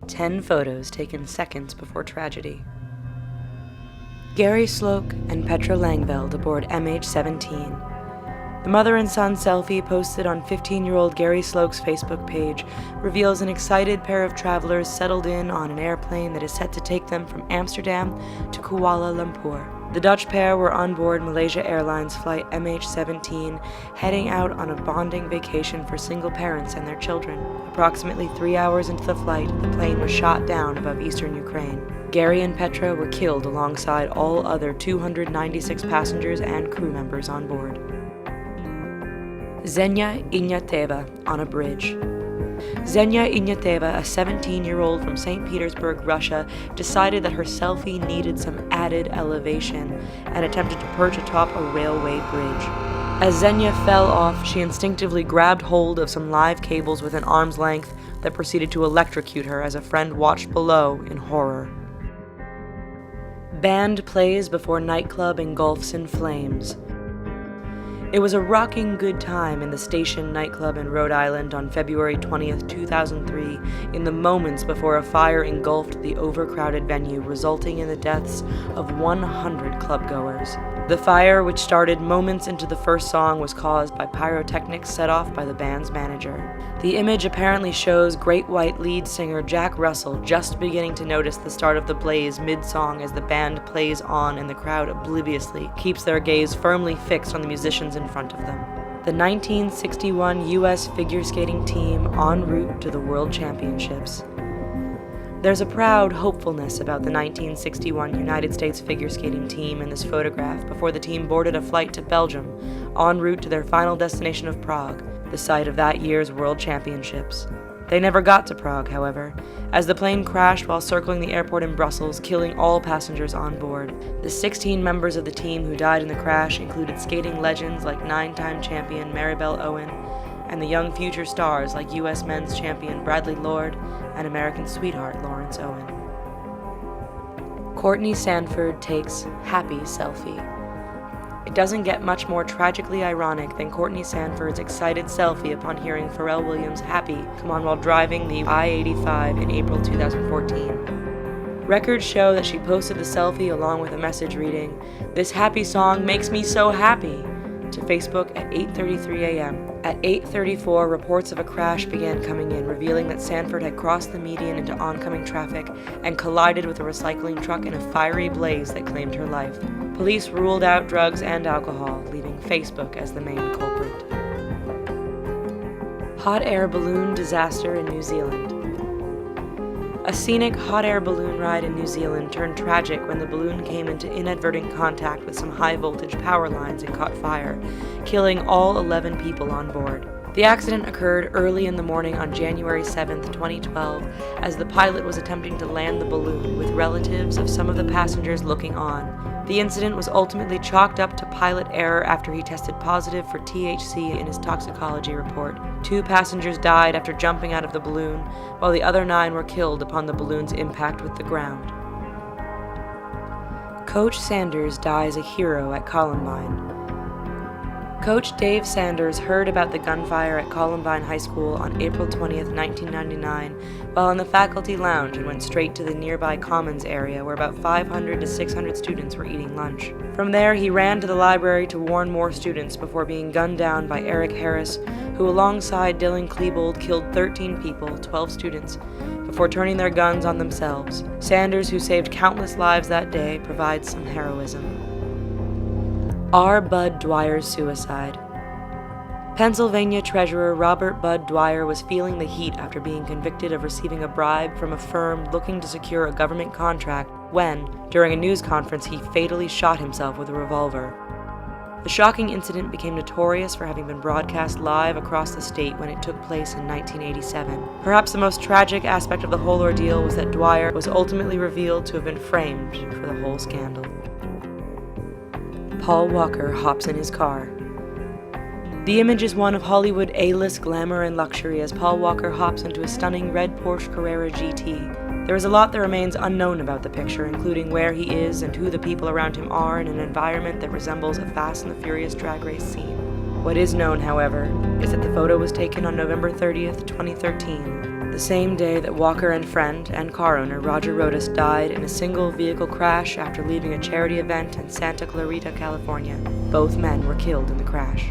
10 photos taken seconds before tragedy. Gary Sloak and Petra Langveld aboard MH17. The mother and son selfie posted on 15-year-old Gary Sloak's Facebook page reveals an excited pair of travelers settled in on an airplane that is set to take them from Amsterdam to Kuala Lumpur. The Dutch pair were on board Malaysia Airlines flight MH17, heading out on a bonding vacation for single parents and their children. Approximately 3 hours into the flight, the plane was shot down above eastern Ukraine. Gary and Petra were killed alongside all other 296 passengers and crew members on board. Zhenya Ignateva on a bridge. Zhenya Ignateva, a 17-year-old from St. Petersburg, Russia, decided that her selfie needed some added elevation and attempted to perch atop a railway bridge. As Zhenya fell off, she instinctively grabbed hold of some live cables within arm's length that proceeded to electrocute her as a friend watched below in horror. Band plays before nightclub engulfs in flames. It was a rocking good time in the Station nightclub in Rhode Island on February 20th, 2003, in the moments before a fire engulfed the overcrowded venue, resulting in the deaths of 100 clubgoers. The fire, which started moments into the first song, was caused by pyrotechnics set off by the band's manager. The image apparently shows Great White lead singer Jack Russell just beginning to notice the start of the blaze mid-song as the band plays on and the crowd obliviously keeps their gaze firmly fixed on the musicians in front of them. The 1961 U.S. figure skating team en route to the World Championships. There's a proud hopefulness about the 1961 United States figure skating team in this photograph before the team boarded a flight to Belgium, en route to their final destination of Prague, the site of that year's World Championships. They never got to Prague, however, as the plane crashed while circling the airport in Brussels, killing all passengers on board. The 16 members of the team who died in the crash included skating legends like 9-time champion Maribel Owen, and the young future stars like U.S. men's champion Bradley Lord and American sweetheart Lawrence Owen. Courtney Sanford takes happy selfie. It doesn't get much more tragically ironic than Courtney Sanford's excited selfie upon hearing Pharrell Williams' Happy come on while driving the I-85 in April 2014. Records show that she posted the selfie along with a message reading, "This happy song makes me so happy," to Facebook at 8:33 a.m. At 8:34, reports of a crash began coming in, revealing that Sanford had crossed the median into oncoming traffic and collided with a recycling truck in a fiery blaze that claimed her life. Police ruled out drugs and alcohol, leaving Facebook as the main culprit. Hot air balloon disaster in New Zealand. A scenic hot air balloon ride in New Zealand turned tragic when the balloon came into inadvertent contact with some high-voltage power lines and caught fire, killing all 11 people on board. The accident occurred early in the morning on January 7, 2012, as the pilot was attempting to land the balloon, with relatives of some of the passengers looking on. The incident was ultimately chalked up to pilot error after he tested positive for THC in his toxicology report. 2 passengers died after jumping out of the balloon, while the other 9 were killed upon the balloon's impact with the ground. Coach Sanders dies a hero at Columbine. Coach Dave Sanders heard about the gunfire at Columbine High School on April 20, 1999, while in the faculty lounge, and went straight to the nearby Commons area where about 500 to 600 students were eating lunch. From there, he ran to the library to warn more students before being gunned down by Eric Harris, who alongside Dylan Klebold killed 13 people, 12 students, before turning their guns on themselves. Sanders, who saved countless lives that day, provides some heroism. R. Bud Dwyer's suicide. Pennsylvania Treasurer Robert Bud Dwyer was feeling the heat after being convicted of receiving a bribe from a firm looking to secure a government contract when, during a news conference, he fatally shot himself with a revolver. The shocking incident became notorious for having been broadcast live across the state when it took place in 1987. Perhaps the most tragic aspect of the whole ordeal was that Dwyer was ultimately revealed to have been framed for the whole scandal. Paul Walker hops in his car. The image is one of Hollywood A-list glamour and luxury as Paul Walker hops into a stunning red Porsche Carrera GT. There is a lot that remains unknown about the picture, including where he is and who the people around him are in an environment that resembles a Fast and the Furious drag race scene. What is known, however, is that the photo was taken on November 30th, 2013, the same day that Walker and friend and car owner Roger Rodas died in a single vehicle crash after leaving a charity event in Santa Clarita, California. Both men were killed in the crash.